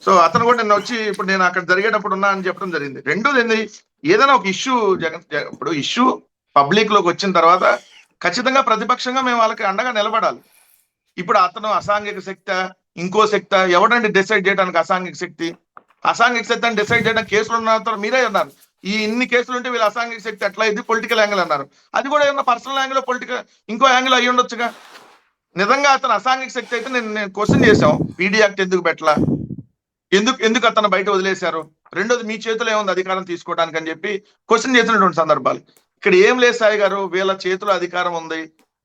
సో అతను కూడా నిన్న వచ్చి ఇప్పుడు నేను అక్కడ జరిగేటప్పుడు ఉన్నా అని చెప్పడం జరిగింది. రెండోది ఏంది, ఏదైనా ఒక ఇష్యూ ఇప్పుడు ఇష్యూ పబ్లిక్ లోకి వచ్చిన తర్వాత ఖచ్చితంగా ప్రతిపక్షంగా మేము వాళ్ళకి అండగా నిలబడాలి. ఇప్పుడు అతను అసాంఘిక శక్తి, ఇంకో శక్తి, ఎవడండి డిసైడ్ చేయడానికి అసాంఘిక శక్తి? అసాంఘిక శక్తి అని డిసైడ్ చేయడానికి కేసులు ఉన్న మీరే అన్నారు. ఈ ఇన్ని కేసులు ఉంటే వీళ్ళు అసాంఘిక శక్తి ఎట్లా అయింది? పొలిటికల్ యాంగిల్ అన్నారు. అది కూడా ఏమన్నా పర్సనల్ యాంగిల్, పొలిటికల్ ఇంకో యాంగిల్ అయ్యి ఉండొచ్చుగా. నిజంగా అతను అసాంఘిక శక్తి అయితే నేను క్వశ్చన్ చేశాం, పీడీ యాక్ట్ ఎందుకు పెట్టలా, ఎందుకు అతను బయట వదిలేశారు? రెండోది మీ చేతిలో ఏముంది అధికారం తీసుకోవడానికి అని చెప్పి క్వశ్చన్ చేసినటువంటి సందర్భాలు. ఇక్కడ ఏం లేదు సాయి గారు, వీళ్ళ చేతిలో అధికారం ఉంది,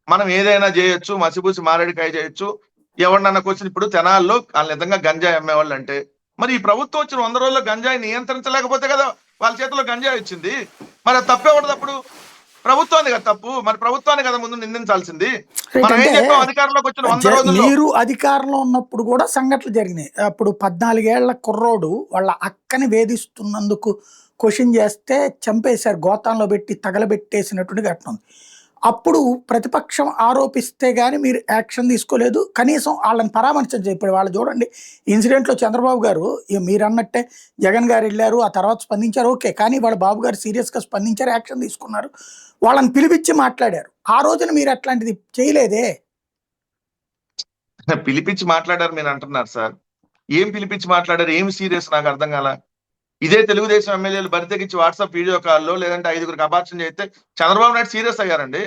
మనం ఏదైనా చేయొచ్చు, మసిపూసి మారేడికాయ చేయొచ్చు. ఎవరినన్నా క్వశ్చన్, ఇప్పుడు తెనాల్లో వాళ్ళు నిజంగా గంజాయి అమ్మేవాళ్ళు అంటే మరి ఈ ప్రభుత్వం వచ్చిన 100 రోజుల్లో గంజాయి నియంత్రించలేకపోతే కదా వాళ్ళ చేతిలో గంజాయి వచ్చింది. మరి అది తప్పేవడదప్పుడు ప్రభుత్వాన్ని కదా తప్పు, మరి ప్రభుత్వాన్ని కదా ముందు నిందించాల్సింది. మనం ఏం చెప్పాం? అధికారంలోకి వచ్చిన 100 రోజుల్లో మీరు అధికారంలో ఉన్నప్పుడు కూడా సంఘటనలు జరిగినాయి. అప్పుడు 14 ఏళ్ల కుర్రోడు వాళ్ళ అక్కని వేధిస్తున్నందుకు క్వశ్చన్ చేస్తే చంపేశారు, గోతాంలో పెట్టి తగలబెట్టేసినటువంటి ఘటన ఉంది. అప్పుడు ప్రతిపక్షం ఆరోపిస్తే గానీ మీరు యాక్షన్ తీసుకోలేదు, కనీసం వాళ్ళని పరామర్శించారు. ఇప్పుడు వాళ్ళు చూడండి, ఇన్సిడెంట్లో చంద్రబాబు గారు మీరు అన్నట్టే జగన్ గారు వెళ్ళారు, ఆ తర్వాత స్పందించారు, ఓకే. కానీ వాళ్ళ బాబు గారు సీరియస్గా స్పందించారు, యాక్షన్ తీసుకున్నారు, వాళ్ళని పిలిపించి మాట్లాడారు. ఆ రోజున మీరు అట్లాంటిది చేయలేదే. పిలిపించి మాట్లాడారు మీరు అంటున్నారు సార్. ఏం పిలిపించి మాట్లాడారు? ఏం సీరియస్? నాకు అర్థం కాల. ఇదే తెలుగుదేశం ఎమ్మెల్యేలు బరితెగించి వాట్సాప్ వీడియో కాల్లో లేదంటే 5గురికి అబార్షన్ చేస్తే చంద్రబాబు నాయుడు సీరియస్ అయ్యారండి.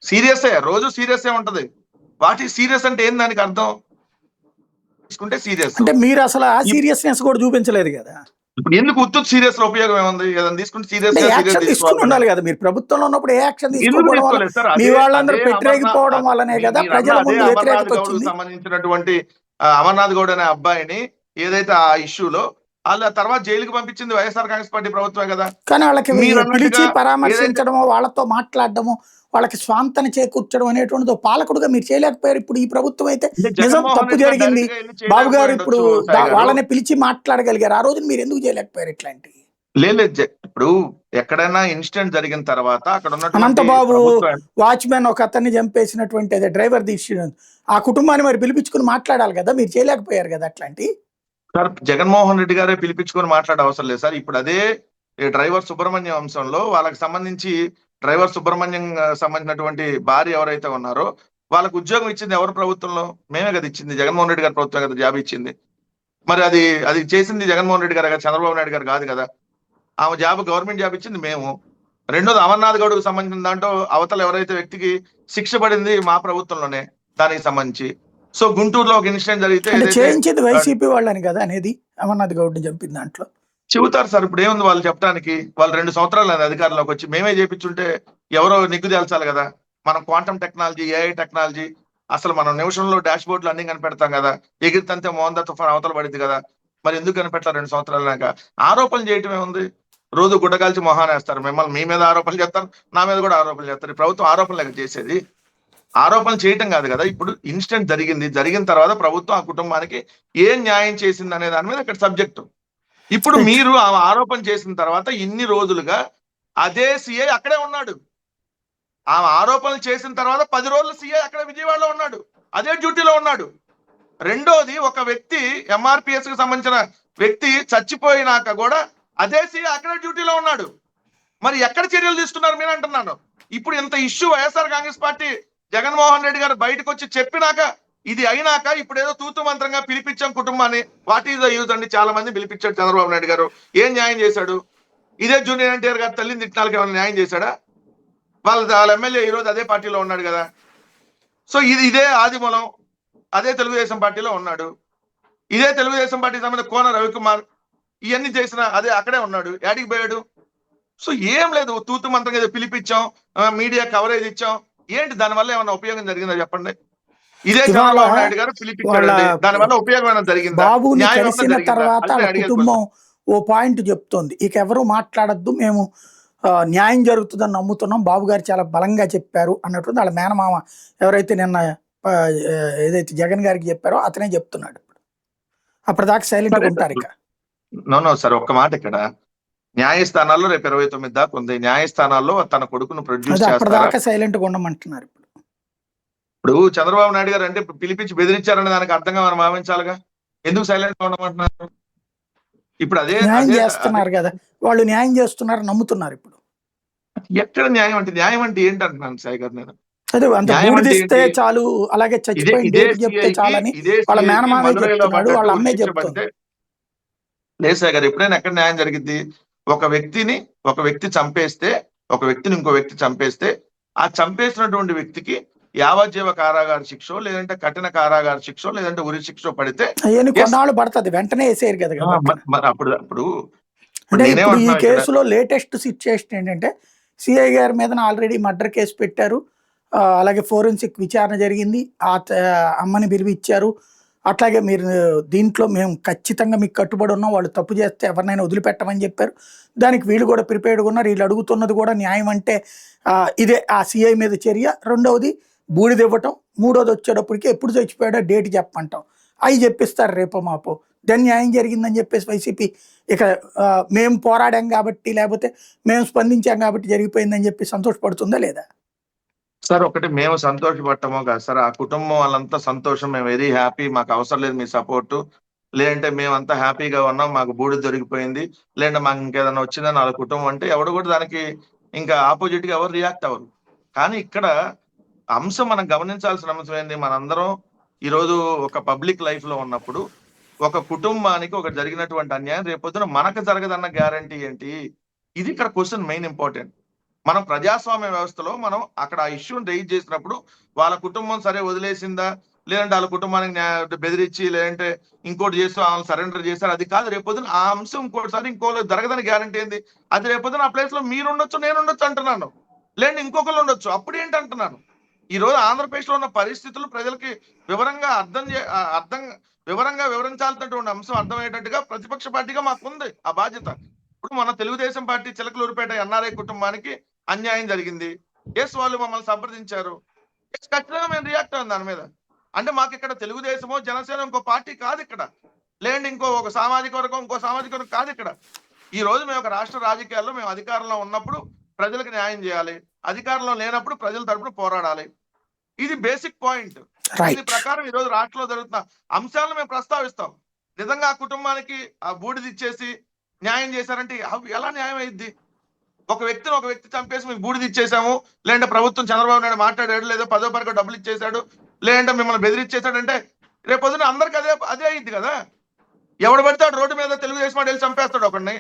సీరియస్ అయ్యారు, రోజు సీరియస్ ఏ ఉంటది. వాట్ ఈస్ సీరియస్ అంటే ఏం దానికి అర్థం తీసుకుంటే సీరియస్. అంటే మీరు అసలు ఆ సీరియస్నెస్ కూడా చూపించలేదు కదా. ఇప్పుడు ఎందుకు ఉత్తు సీరియస్ లో ఉపయోగం ఏముంది? ఏదైనా తీసుకుంటే సీరియస్ అంటే గా సీరియస్ యాక్షన్ తీసుకుని తీసుకోవాలి కదా. ఉండాలి కదా. మీరు ప్రభుత్వంలో ఉన్నప్పుడు ఏ యాక్షన్ ఎందుకు తీసుకోకపోవడం వల్ల తీసుకోలేదు సార్? మీ అదే వాళ్ళందరూ అదే పెట్టిరేగిపోవడం వల్లనే కదా మీరన్న ప్రజల అదే ముందు అమర్నాథ్ వ్యతిరేకత గౌడ్కు వచ్చింది. సంబంధించినటువంటి అమర్నాథ్ గౌడ్ అనే అబ్బాయిని ఏదైతే ఆ ఇష్యూలో వాళ్ళ తర్వాత జైలుకి పంపించింది వైఎస్ఆర్ కాంగ్రెస్ పార్టీ ప్రభుత్వమే కదా. కానీ వాళ్ళకి మీరు అన్నట్టుగా పిలిచి ఏదైతే పరామర్శించడమో, వాళ్ళతో మాట్లాడడము, వాళ్ళకి స్వాంతన చేకూర్చడం అనేటువంటిది ఒక పాలకుడుగా మీరు చేయలేకపోయారు. ఇప్పుడు ఈ ప్రభుత్వం అయితే అంటే నిజం జగన్మోహన్ తప్పు రెడ్డి గారు జరిగింది, డైరెక్ట్ గా వెళ్ళి బాబు గారు ఇప్పుడు చేయలేకపోయిండొచ్చు సాయి గారు. వాళ్ళని పిలిచి మాట్లాడగలిగారు. ఆ రోజున మీరు ఎందుకు చేయలేకపోయారు ఇట్లాంటివి? లేదు ఇప్పుడు ఎక్కడైనా ఇన్సిడెంట్ జరిగిన తర్వాత అక్కడ ఉన్నటువంటి అనంతబాబు ప్రభుత్వం వాచ్మెన్ ఒక అతన్ని చంపేసినటువంటి అదే డ్రైవర్ ఆ కుటుంబాన్ని మరి పిలిపించుకుని మాట్లాడాలి కదా. మీరు చేయలేకపోయారు కదా అట్లాంటి. సార్ జగన్మోహన్ రెడ్డి గారే పిలిపించుకొని మాట్లాడే అవసరం లేదు సార్. ఇప్పుడు అదే డ్రైవర్ సుబ్రహ్మణ్యం అంశంలో వాళ్ళకి సంబంధించి డ్రైవర్ సుబ్రహ్మణ్యం సంబంధించినటువంటి భార్య ఎవరైతే ఉన్నారో వాళ్ళకు ఉద్యోగం ఇచ్చింది ఎవరు ప్రభుత్వంలో? మేమే కదా ఇచ్చింది, జగన్మోహన్ రెడ్డి గారి ప్రభుత్వం కదా జాబ్ ఇచ్చింది. మరి అది చేసింది జగన్మోహన్ రెడ్డి గారు కదా, చంద్రబాబు నాయుడు గారు కాదు కదా. ఆమె జాబ్ గవర్నమెంట్ జాబ్ ఇచ్చింది మేము. రెండోది అమర్నాథ్ గౌడ్కు సంబంధించిన దాంట్లో అవతల ఎవరైతే వ్యక్తికి శిక్ష పడింది మా ప్రభుత్వంలోనే దానికి సంబంధించి. సో గుంటూరులో ఒక ఇన్సిడెంట్ జరిగితే అంటే ఏదైతే చేయించేది వైసీపీ వాళ్ళని కదా అనేది అమర్నాథ్ గౌడ్ని చంపిన దాంట్లో. చెబుతారు సార్. ఇప్పుడు ఏముంది వాళ్ళు చెప్పడానికి? వాళ్ళు 2 సంవత్సరాలు అధికారంలోకి వచ్చి మేమే చేపించుంటే ఎవరో నిగ్గు తేల్చాలి కదా. మనం క్వాంటమ్ టెక్నాలజీ, ఏఐ టెక్నాలజీ, అసలు మనం నిమిషంలో డాష్ బోర్డులు అన్ని కనిపెడతాం కదా. ఎగిరితంతే మోహన్ తుఫాన్ అవతల పడింది కదా. మరి ఎందుకు కనిపెట్టాలి 2 సంవత్సరాలనాక? ఆరోపణలు చేయటం ఏముంది? రోజు గుడ్డగాల్చి మొహాన్ వేస్తారు. మిమ్మల్ని మీ మీద ఆరోపణలు చేస్తారు, నా మీద కూడా ఆరోపణలు చేస్తారు. ఈ ప్రభుత్వం ఆరోపణలు చేసేది, ఆరోపణలు చేయటం కాదు కదా. ఇప్పుడు ఇన్సిడెంట్ జరిగిన తర్వాత ప్రభుత్వం ఆ కుటుంబానికి ఏం న్యాయం చేసింది అనే దాని మీద ఇక్కడ సబ్జెక్టు. ఇప్పుడు మీరు ఆ ఆరోపణ చేసిన తర్వాత ఇన్ని రోజులుగా అదే సిఐ అక్కడే ఉన్నాడు. ఆ ఆరోపణలు చేసిన తర్వాత 10 రోజులు సిఐ అక్కడ విజయవాడలో ఉన్నాడు, అదే డ్యూటీలో ఉన్నాడు. రెండోది ఒక వ్యక్తి ఎంఆర్పిఎస్ కి సంబంధించిన వ్యక్తి చచ్చిపోయినాక కూడా అదే సిఐ అక్కడే డ్యూటీలో ఉన్నాడు. మరి ఎక్కడ చర్యలు తీసుకున్నారు మీరు అంటున్నాను. ఇప్పుడు ఇంత ఇష్యూ వైఎస్ఆర్ కాంగ్రెస్ పార్టీ జగన్మోహన్ రెడ్డి గారు బయటకు వచ్చి చెప్పినాక, ఇది అయినాక ఇప్పుడు ఏదో తూతు మంత్రంగా పిలిపించాం కుటుంబాన్ని. వాట్ ఈస్ ద యూజ్ అండి? చాలా మంది పిలిపించాడు చంద్రబాబు నాయుడు గారు. ఏం న్యాయం చేశాడు? ఇదే జూనియర్ ఎన్టీఆర్ గారు తల్లిని తిట్టినాలకు ఏమైనా న్యాయం చేశాడా? వాళ్ళ ఎమ్మెల్యే ఈ రోజు అదే పార్టీలో ఉన్నాడు కదా. సో ఇదే ఆదిమూలం అదే తెలుగుదేశం పార్టీలో ఉన్నాడు. ఇదే తెలుగుదేశం పార్టీ సంబంధించిన కోన రవికుమార్ ఇవన్నీ చేసిన అదే అక్కడే ఉన్నాడు. యాడికి పోయాడు? సో ఏం లేదు, తూతు మంత్రంగా ఏదో పిలిపించాం, మీడియా కవరేజ్ ఇచ్చాం. ఏంటి దానివల్ల ఏమైనా ఉపయోగం జరిగిందా చెప్పండి? ఇదే చంద్రబాబు నాయుడు గారు పిలిపించాడండి, దానివల్ల ఉపయోగం ఏమైనా జరిగిందా? బాబుని న్యాయం ఏమైనా కలిసిన జరిగిందా? తర్వాత అంటే వాళ్ళ అడిగేది కుటుంబం ఓ పాయింట్ చెప్తోంది, ఇక ఎవరు మాట్లాడద్దు, మేము న్యాయం జరుగుతుందని నమ్ముతున్నాం, బాబు గారు చాలా బలంగా చెప్పారు అన్నట్టుంది. వాళ్ళ మేనమామ ఎవరైతే నిన్న ఏదైతే జగన్ గారికి చెప్పారో అతనే చెప్తున్నాడు. ఇప్పుడు అప్పటిదాకా సైలెంట్ గా ఉంటారు. ఇక నో సార్, ఒక్క మాట ఇక్కడ న్యాయస్థానాల్లో రేపు 29 దాకా ఉంది. న్యాయస్థానాల్లో తన కొడుకును ప్రొడ్యూస్ చేస్తారా? అప్పటిదాకా సైలెంట్ గా ఉండమంటున్నారు. ఇప్పుడు చంద్రబాబు నాయుడు గారు అంటే పిలిపించి బెదిరించారనే దానికి అర్థంగా మనం భావించాలిగా. ఎందుకు సైలెంట్ గా ఉండమంటున్నారు? ఇప్పుడు న్యాయం చేస్తున్నారు కదా, వాళ్ళు న్యాయం చేస్తున్నారు నమ్ముతున్నారు. ఇప్పుడు ఎక్కడ న్యాయం అంటే? న్యాయం అంటే ఏంటి అంటున్నాను సాయి గారు నేను. అదే అంత బూడిదిస్తే చాలు, అలాగే చచ్చిపోయిన డేట్ చెప్తే చాలని వాళ్ళ మేనమామే చెప్తున్నాడు, వాళ్ళ అమ్మే చెప్తుంది. లేదు సాయి గారు, ఎప్పుడైనా ఎక్కడ న్యాయం జరిగింది? ఒక వ్యక్తి చంపేస్తే, ఒక వ్యక్తిని ఇంకో వ్యక్తి చంపేస్తే ఆ చంపేసినటువంటి వ్యక్తికి యావజ్జీవ కారాగార శిక్ష, లేదంటే కఠిన కారాగార శిక్ష, లేదంటే ఉరి శిక్ష పడితే కొన్నాళ్ళు పడుతుంది, వెంటనే వేసేయరు కదా. అప్పుడు అంటే ఇప్పుడు ఈ కేసులో లేటెస్ట్ సిచ్యుయేషన్ ఏంటంటే సిఐ గారి మీద ఆల్రెడీ మర్డర్ కేసు పెట్టారు, అలాగే ఫోరెన్సిక్ విచారణ జరిగింది, ఆ అమ్మని పిలిపించారు. అట్లాగే మీరు దీంట్లో మేము ఖచ్చితంగా మీకు కట్టుబడి ఉన్నాం, వాళ్ళు తప్పు చేస్తే ఎవరినైనా వదిలిపెట్టమని చెప్పారు. దానికి వీళ్ళు కూడా ప్రిపేర్డ్గా ఉన్నారు. వీళ్ళు అడుగుతున్నది కూడా న్యాయం అంటే ఇదే ఆ సిఐ మీద చర్య. రెండవది బూడిది ఇవ్వటం. మూడోది వచ్చేటప్పటికి ఎప్పుడు చచ్చిపోయాడో డేట్ చెప్పంటాం. అవి చెప్పిస్తారు రేపో మాపో. దాని న్యాయం జరిగిందని చెప్పేసి వైసీపీ ఇక మేము పోరాడాం కాబట్టి, లేకపోతే మేము స్పందించాం కాబట్టి జరిగిపోయిందని చెప్పి సంతోషపడుతుందా లేదా? సార్ ఒకటి, మేము సంతోషపడటమో కాదు సార్, ఆ కుటుంబం వాళ్ళంతా సంతోషం, మేము వెరీ హ్యాపీ, మాకు అవసరం లేదు మీ సపోర్టు, లేదంటే మేమంతా హ్యాపీగా ఉన్నాం, మాకు బూడిద దొరికిపోయింది, లేదంటే మాకు ఇంకేదైనా వచ్చిందని వాళ్ళ కుటుంబం అంటే ఎవడు కూడా దానికి ఇంకా ఆపోజిట్ గా ఎవరు రియాక్ట్ అవ్వరు. కానీ ఇక్కడ అంశం మనం గమనించాల్సిన అంశం ఏంది? మనందరం ఈరోజు ఒక పబ్లిక్ లైఫ్ లో ఉన్నప్పుడు ఒక కుటుంబానికి ఒక జరిగినటువంటి అన్యాయం రేపొద్దున మనకు జరగదన్న గ్యారంటీ ఏంటి? ఇది ఇక్కడ క్వశ్చన్ మెయిన్ ఇంపార్టెంట్. మనం ప్రజాస్వామ్య వ్యవస్థలో మనం అక్కడ ఆ ఇష్యూని రైజ్ చేసినప్పుడు వాళ్ళ కుటుంబం సరే వదిలేసిందా, లేదంటే వాళ్ళ కుటుంబానికి బెదిరించి, లేదంటే ఇంకోటి చేస్తూ వాళ్ళని సరెండర్ చేశారు, అది కాదు. రేపొద్దున ఆ అంశం ఇంకోటిసారి ఇంకోళ్ళు జరగదని గ్యారంటీ ఏంది? అది రేపొద్దున ఆ ప్లేస్ లో మీరు ఉండొచ్చు, నేను ఉండొచ్చు అంటున్నాను, లేదంటే ఇంకొకళ్ళు ఉండొచ్చు. అప్పుడు ఏంటి అంటున్నాను. ఈ రోజు ఆంధ్రప్రదేశ్ లో ఉన్న పరిస్థితులు ప్రజలకి వివరంగా వివరంగా వివరించాల్సినటువంటి అంశం అర్థమయ్యేటట్టుగా ప్రతిపక్ష పార్టీగా మాకుంది ఆ బాధ్యత. ఇప్పుడు మన తెలుగుదేశం పార్టీ చిలకలూరిపేట ఎన్ఆర్ఐ కుటుంబానికి అన్యాయం జరిగింది. వాళ్ళు మమ్మల్ని సంప్రదించారు. ఖచ్చితంగా మేము రియాక్ట్ అయ్యాం దాని మీద. అంటే మాకు ఇక్కడ తెలుగుదేశమో, జనసేన ఇంకో పార్టీ కాదు ఇక్కడ. లేదంటే ఒక సామాజిక వర్గం, ఇంకో సామాజిక వర్గం కాదు ఇక్కడ. ఈ రోజు మేము ఒక రాష్ట్ర రాజకీయాల్లో మేము అధికారంలో ఉన్నప్పుడు ప్రజలకు న్యాయం చేయాలి. అధికారంలో లేనప్పుడు ప్రజల తరపున పోరాడాలి. ఇది బేసిక్ పాయింట్. దీని రైట్. ప్రకారం ఈ రోజు రాష్ట్రంలో జరుగుతున్న అంశాలను మేము ప్రస్తావిస్తాం. నిజంగా ఆ కుటుంబానికి ఆ బూడిది ఇచ్చేసి న్యాయం చేశారంటే ఎలా న్యాయం అయింది? ఒక వ్యక్తి చంపేసి మీకు బూడిది ఇచ్చేసాము, లేదంటే ప్రభుత్వం చంద్రబాబు నాయుడు మాట్లాడాడు, లేదా 10వ పరక డబ్బులు ఇచ్చేశాడు, లేదంటే మిమ్మల్ని బెదిరిచ్చేసాడంటే రేపొద్దున అందరికి అదే అయింది కదా. ఎవడు పడితే రోడ్డు మీద తెలుగుదేశం వాడు వెళ్ళి చంపేస్తాడు ఒకడిని.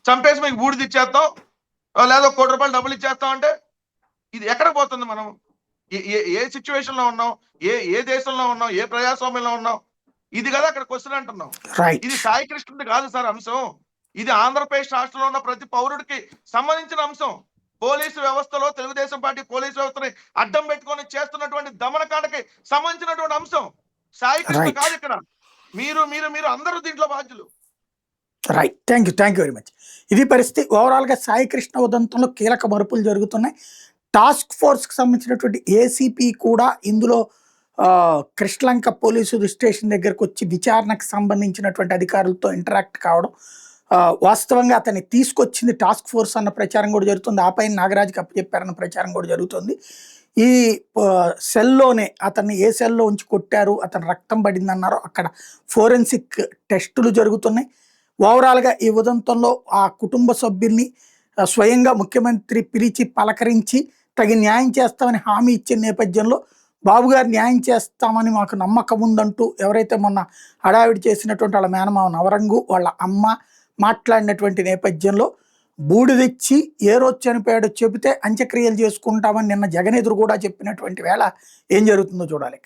చంపేసి మీకు బూడిది ఇచ్చేస్తాం, లేదా ₹1 కోటి డబ్బులు ఇచ్చేస్తాం అంటే ఇది ఎక్కడ పోతుంది? మనం ఏ సిచ్యువేషన్ లో ఉన్నాం, ఏ దేశంలో ఉన్నాం, ఏ ప్రజాస్వామ్యంలో ఉన్నాం? ఇది కదా అక్కడ క్వశ్చన్ అంటున్నాం. రైట్. ఇది సాయి కృష్ణుడి కాదు సార్ అంశం. ఇది ఆంధ్రప్రదేశ్ రాష్ట్రంలో ఉన్న ప్రతి పౌరుడికి సంబంధించిన అంశం. పోలీసు వ్యవస్థలో తెలుగుదేశం పార్టీ పోలీసు వ్యవస్థని అడ్డం పెట్టుకొని చేస్తున్నటువంటి దమనకాండకి సంబంధించినటువంటి అంశం. సాయి కృష్ణ రైట్. కాదు ఇక్కడ. మీరు మీరు మీరు అందరూ దీంట్లో బాధ్యులు. Right. Thank you very much. ఇది పరిస్థితి. ఓవరాల్గా సాయి కృష్ణ ఉదంతంలో కీలక మరుపులు జరుగుతున్నాయి. టాస్క్ ఫోర్స్కి సంబంధించినటువంటి ఏసీపీ కూడా ఇందులో కృష్ణలంక పోలీసు స్టేషన్ దగ్గరకు వచ్చి విచారణకు సంబంధించినటువంటి అధికారులతో ఇంటరాక్ట్ కావడం, వాస్తవంగా అతన్ని తీసుకొచ్చింది టాస్క్ ఫోర్స్ అన్న ప్రచారం కూడా జరుగుతుంది. ఆ పైన నాగరాజుకి అప్పచెప్పారన్న ప్రచారం కూడా జరుగుతుంది. ఈ సెల్లోనే అతన్ని ఏ సెల్లో ఉంచి కొట్టారు, అతను రక్తం పడిందన్నారో అక్కడ ఫోరెన్సిక్ టెస్టులు జరుగుతున్నాయి. ఓవరాల్గా ఈ ఉదంతంలో ఆ కుటుంబ సభ్యుల్ని స్వయంగా ముఖ్యమంత్రి పిలిచి పలకరించి తగిన న్యాయం చేస్తామని హామీ ఇచ్చిన నేపథ్యంలో బాబు గారు న్యాయం చేస్తామని మాకు నమ్మకం ఉందంటూ ఎవరైతే మొన్న హడావిడి చేసినటువంటి వాళ్ళ మేనమావ నవరంగు వాళ్ళ అమ్మ మాట్లాడినటువంటి నేపథ్యంలో బూడిదిచ్చి ఏ రోజు చనిపోయాడో చెబితే అంత్యక్రియలు చేసుకుంటామని నిన్న జగన్ ఎదురు కూడా చెప్పినటువంటి వేళ ఏం జరుగుతుందో చూడాలి.